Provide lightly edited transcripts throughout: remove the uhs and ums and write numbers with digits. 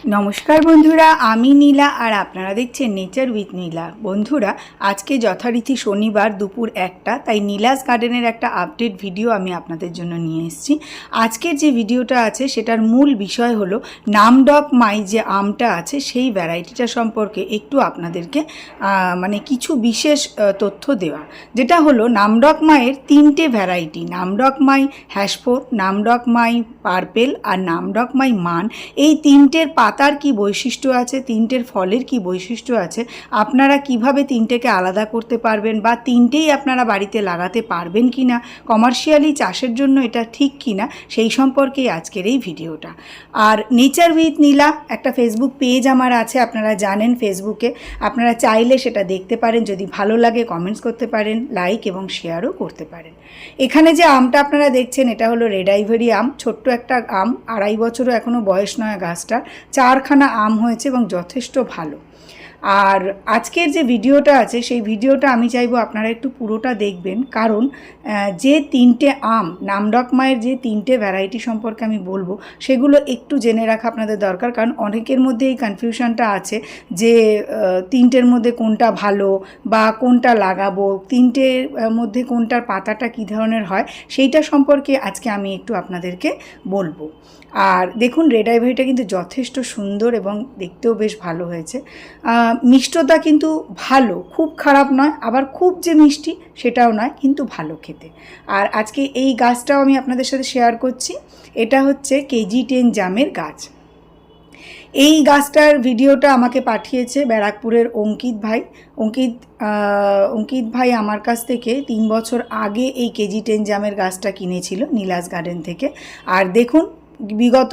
नमस्कार बंधुरा आमी नीला और आपनारा देखছেন नेचार उइथ नीला। बंधुरा आज के यथारीति शनिवार दुपुर एकटा ताई नीलास गार्डेनेर एक आपडेट भिडियो आमी आपनादेर जोन्नो निये एसेछि। आजकेर जे भिडियोटा आछे सेटार मूल विषय हलो नामडक माई जे आमटा आछे सेई भ্যারাইটিটা सम्पर्के एकटू आपनादेरके माने किछु विशेष तथ्य देवा, जेटा हलो नामडक माइर तीनटे भ্যারাইটি नामडक माई हैशफोर, नामडक माई पार्पेल और नामडक माई मान। এই তিনটের পাতার কি বৈশিষ্ট্য আছে, তিনটের ফলের কি বৈশিষ্ট্য আছে, আপনারা কিভাবে তিনটেকে আলাদা করতে পারবেন বা তিনটেই আপনারা বাড়িতে লাগাতে পারবেন কিনা, কমার্শিয়ালি চাষের জন্য এটা ঠিক কিনা, সেই সম্পর্কেই আজকের এই ভিডিওটা। আর নেচার উইথ নীলা একটা ফেসবুক পেজ আমার আছে, আপনারা জানেন ফেসবুকে, আপনারা চাইলে সেটা দেখতে পারেন, যদি ভালো লাগে কমেন্টস করতে পারেন, লাইক এবং শেয়ারও করতে পারেন। এখানে যে আমটা আপনারা দেখছেন এটা হলো রেড আইভরি আম, ছোট্ট একটা আম, 2.5 বছরও এখনও বয়স নয় গাছটার, 4খানা আম হয়েছে এবং যথেষ্ট ভালো। আর আজকের যে ভিডিওটা আছে সেই ভিডিওটা আমি চাইবো আপনারা একটু পুরোটা দেখবেন, কারণ যে তিনটে আম নামডক মায়ের যে তিনটে ভ্যারাইটি সম্পর্কে আমি বলবো সেগুলো একটু জেনে রাখা আপনাদের দরকার। কারণ অনেকের মধ্যে এই কনফিউশনটা আছে যে তিনটের মধ্যে কোনটা ভালো বা কোনটা লাগাবো, তিনটের মধ্যে কোনটার পাতাটা কী ধরনের হয় সেইটা সম্পর্কে আজকে আমি একটু আপনাদেরকে বলবো। আর দেখুন রেড আইভরিটা কিন্তু যথেষ্ট সুন্দর এবং দেখতেও বেশ ভালো হয়েছে। মিষ্টতা কিন্তু ভালো, খুব খারাপ নয়, আবার খুব যে মিষ্টি সেটাও নয়, কিন্তু ভালো খেতে। আর আজকে এই গাছটাও আমি আপনাদের সাথে শেয়ার করছি। এটা হচ্ছে KG10 জামের গাছ। এই গাছটার ভিডিওটা আমাকে পাঠিয়েছে ব্যারাকপুরের অঙ্কিত ভাই। অঙ্কিত ভাই আমার কাছ থেকে 3 বছর আগে এই KG10 জামের গাছটা কিনেছিল নীলাস গার্ডেন থেকে। আর দেখুন বিগত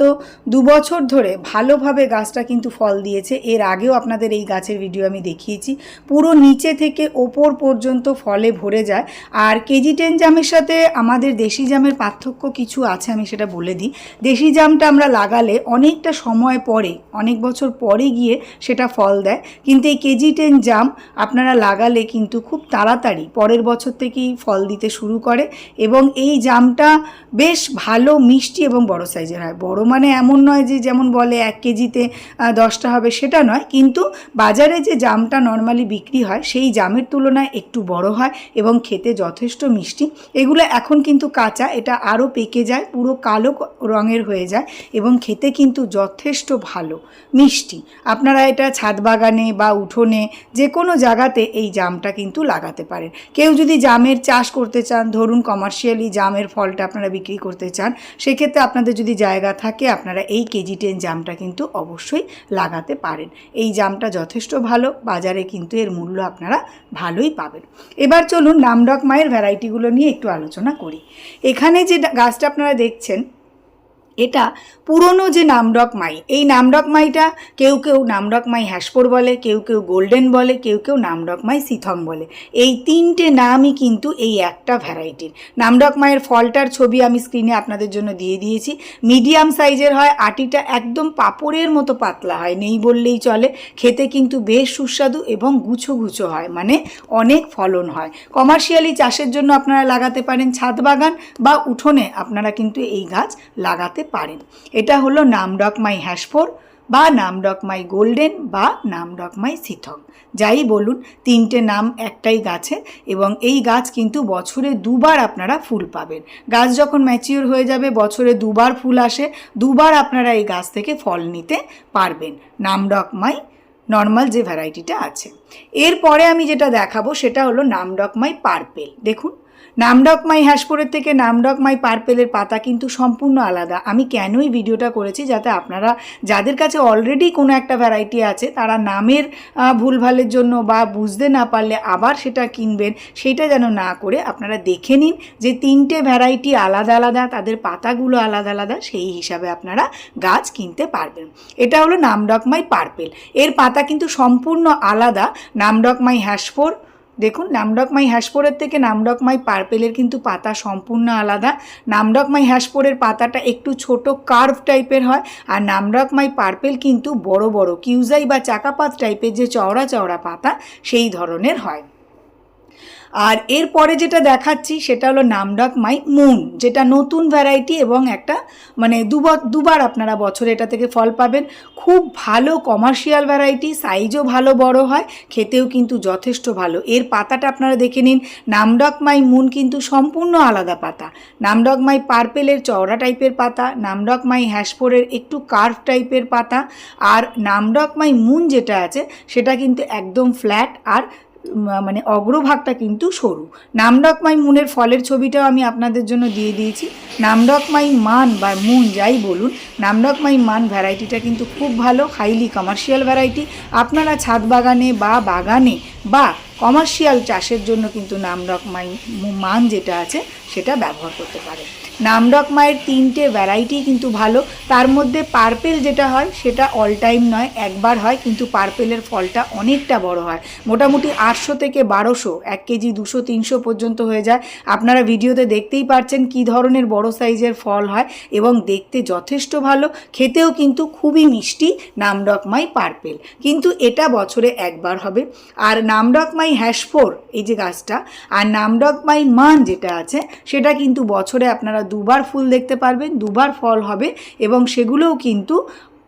2 বছর ধরে ভালোভাবে গাছটা কিন্তু ফল দিয়েছে। এর আগেও আপনাদের এই গাছের ভিডিও আমি দেখিয়েছি, পুরো নিচে থেকে ওপর পর্যন্ত ফলে ভরে যায়। আর KG10 জামের সাথে আমাদের দেশি জামের পার্থক্য কিছু আছে, আমি সেটা বলে দিই। দেশি জামটা আমরা লাগালে অনেকটা সময় পরে, অনেক বছর পরে গিয়ে সেটা ফল দেয়, কিন্তু এই KG10 জাম আপনারা লাগালে কিন্তু খুব তাড়াতাড়ি পরের বছর থেকেই ফল দিতে শুরু করে। এবং এই জামটা বেশ ভালো মিষ্টি এবং বড় সাইজের হয়। বড় মানে এমন নয় যে যেমন বলে 1 কেজিতে 10টা হবে, সেটা নয়, কিন্তু বাজারে যে জামটা নর্মালি বিক্রি হয় সেই জামের তুলনায় একটু বড় হয় এবং খেতে যথেষ্ট মিষ্টি। এগুলো এখন কিন্তু কাঁচা, এটা আরও পেকে যায়, পুরো কালো রঙের হয়ে যায় এবং খেতে কিন্তু যথেষ্ট ভালো মিষ্টি। আপনারা এটা ছাদ বাগানে বা উঠোনে যে কোনো জায়গাতে এই জামটা কিন্তু লাগাতে পারেন। কেউ যদি জামের চাষ করতে চান, ধরুন কমার্শিয়ালি জামের ফলটা আপনারা বিক্রি করতে চান, সেক্ষেত্রে আপনাদের যদি জায়গা থাকে আপনারা এই KG10 জামটা কিন্তু অবশ্যই লাগাতে পারেন। এই জামটা যথেষ্ট ভালো, বাজারে কিন্তু এর মূল্য আপনারা ভালোই পাবেন। এবার চলুন নামডক মায়ের ভ্যারাইটিগুলো নিয়ে একটু আলোচনা করি। এখানে যে গাছটা আপনারা দেখছেন এটা পুরনো যে নামডক মাই, এই নামডক মাইটা কেউ কেউ নামডক মাই হ্যাশফোর বলে, কেউ কেউ গোল্ডেন বলে, কেউ কেউ নামডক মাই সিথং বলে। এই তিনটে নামই কিন্তু এই একটা ভ্যারাইটির। নামডক মায়ের ফলটার ছবি আমি স্ক্রিনে আপনাদের জন্য দিয়ে দিয়েছি। মিডিয়াম সাইজের হয়, আটিটা একদম পাঁপড়ের মতো পাতলা হয়, নেই বললেই চলে। খেতে কিন্তু বেশ সুস্বাদু এবং গুছো গুছো হয়, মানে অনেক ফলন হয়। কমার্শিয়ালি চাষের জন্য আপনারা লাগাতে পারেন, ছাদ বাগান বা উঠোনে আপনারা কিন্তু এই গাছ লাগাতে পারেন। এটা হলো নামডক মাই হ্যাশফোর বা নামডক মাই গোল্ডেন বা নামডক মাই সিথং, যাই বলুন তিনটে নাম একটাই গাছে। এবং এই গাছ কিন্তু বছরে 2বার আপনারা ফুল পাবেন। গাছ যখন ম্যাচিওর হয়ে যাবে, বছরে 2বার ফুল আসে, 2বার আপনারা এই গাছ থেকে ফল নিতে পারবেন নামডক মাই নর্মাল যে ভ্যারাইটিটা আছে। এরপরে আমি যেটা দেখাবো সেটা হলো নামডক মাই পার্পেল। দেখুন নামডক মাই হ্যাশফোরের থেকে নামডক মাই পার্পেলের পাতা কিন্তু সম্পূর্ণ আলাদা। আমি কেনই ভিডিওটা করেছি, যাতে আপনারা যাদের কাছে অলরেডি কোনো একটা ভ্যারাইটি আছে তারা নামের ভুলভালের জন্য বা বুঝতে না পারলে আবার সেটা কিনবেন, সেটা যেন না করে আপনারা দেখে নিন যে তিনটে ভ্যারাইটি আলাদা আলাদা, তাদের পাতাগুলো আলাদা আলাদা, সেই হিসাবে আপনারা গাছ কিনতে পারবেন। এটা হলো নামডক মাই পার্পেল, এর পাতা কিন্তু সম্পূর্ণ আলাদা নামডক মাই হ্যাশফোর। দেখুন নামডক মাই হ্যাশফোরের থেকে নামডক মাই পার্পেলের কিন্তু পাতা সম্পূর্ণ আলাদা। নামডক মাই হ্যাশফোরের পাতাটা একটু ছোট কার্ভ টাইপের হয়, আর নামডক মাই পার্পেল কিন্তু বড় বড় কিউজাই বা চাকাপাত টাইপের যে চওড়া চওড়া পাতা সেই ধরনের হয়। আর এরপরে যেটা দেখাচ্ছি সেটা হলো নামডক মাই মুন, যেটা নতুন ভ্যারাইটি এবং একটা মানে দুবার আপনারা বছরে এটা থেকে ফল পাবেন। খুব ভালো কমার্শিয়াল ভ্যারাইটি, সাইজও ভালো বড় হয়, খেতেও কিন্তু যথেষ্ট ভালো। এর পাতাটা আপনারা দেখে নিন, নামডক মাই মুন কিন্তু সম্পূর্ণ আলাদা পাতা। নামডক মাই পার্পেলের চওড়া টাইপের পাতা, নামডক মাই হ্যাশফোরের একটু কার্ভ টাইপের পাতা, আর নামডক মাই মুন যেটা আছে সেটা কিন্তু একদম ফ্ল্যাট আর মানে অগ্রভাগটা কিন্তু সরু। নামডক মাই মুনের ফলের ছবিটাও আমি আপনাদের জন্য দিয়ে দিয়েছি। নামডক মাই মান বা মুন যাই বলুন, নামডক মাই মান ভ্যারাইটিটা কিন্তু খুব ভালো, হাইলি কমার্শিয়াল ভ্যারাইটি। আপনারা ছাদ বাগানে বা কমার্শিয়াল চাষের জন্য কিন্তু নামডক মাই মান যেটা আছে সেটা ব্যবহার করতে পারেন। নামডক মায়ের 3টে ভ্যারাইটি কিন্তু ভালো, তার মধ্যে পার্পেল যেটা হয় সেটা অল টাইম নয়, একবার হয়, কিন্তু পার্পেলের ফলটা অনেকটা বড় হয়, মোটামুটি 800 থেকে 1200, 1 কেজি 200-300 পর্যন্ত হয়ে যায়। আপনারা ভিডিওতে দেখতেই পাচ্ছেন কী ধরনের বড় সাইজের ফল হয় এবং দেখতে যথেষ্ট ভালো, খেতেও কিন্তু খুবই মিষ্টি নামডক মাই পার্পেল। কিন্তু এটা বছরে একবার হবে। আর নামডক মাই হ্যাশফোর এই যে গাছটা আর নামডক মাই মান যেটা আছে সেটা কিন্তু বছরে আপনারা 2বার ফুল দেখতে পারবেন, 2বার ফল হবে এবং সেগুলোও কিন্তু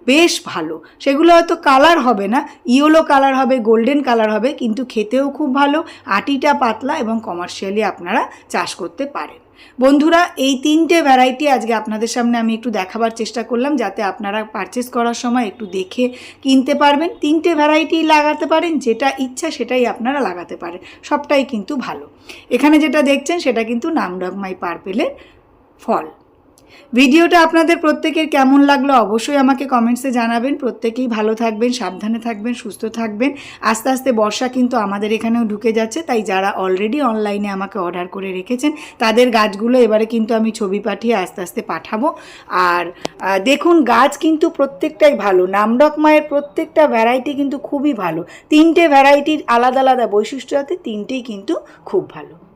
বেশ ভালো। সেগুলো হয়তো কালার হবে না, ইয়েলো কালার হবে, গোল্ডেন কালার হবে, কিন্তু খেতেও খুব ভালো, আটিটা পাতলা এবং কমার্শিয়ালি আপনারা চাষ করতে পারেন। বন্ধুরা, এই 3টে ভ্যারাইটি আজকে আপনাদের সামনে আমি একটু দেখাবার চেষ্টা করলাম, যাতে আপনারা পারচেস করার সময় একটু দেখে কিনতে পারবেন। 3টে ভ্যারাইটি লাগাতে পারেন, যেটা ইচ্ছা সেটাই আপনারা লাগাতে পারেন, সবটাই কিন্তু ভালো। এখানে যেটা দেখছেন সেটা কিন্তু নামডক মাই পার্পেলের ফল। ভিডিওটা আপনাদের প্রত্যেকের কেমন লাগলো অবশ্যই আমাকে কমেন্টসে জানাবেন। প্রত্যেকেই ভালো থাকবেন, সাবধানে থাকবেন, সুস্থ থাকবেন। আস্তে আস্তে বর্ষা কিন্তু আমাদের এখানেও ঢুকে যাচ্ছে, তাই যারা অলরেডি অনলাইনে আমাকে অর্ডার করে রেখেছেন তাদের গাছগুলো এবারে কিন্তু আমি ছবি পাঠিয়ে আস্তে আস্তে পাঠাবো। আর দেখুন, গাছ কিন্তু প্রত্যেকটাই ভালো, নামডক মায়ের প্রত্যেকটা ভ্যারাইটি কিন্তু খুবই ভালো। 3টে ভ্যারাইটির আলাদা আলাদা বৈশিষ্ট্য আছে, 3টেই কিন্তু খুব ভালো।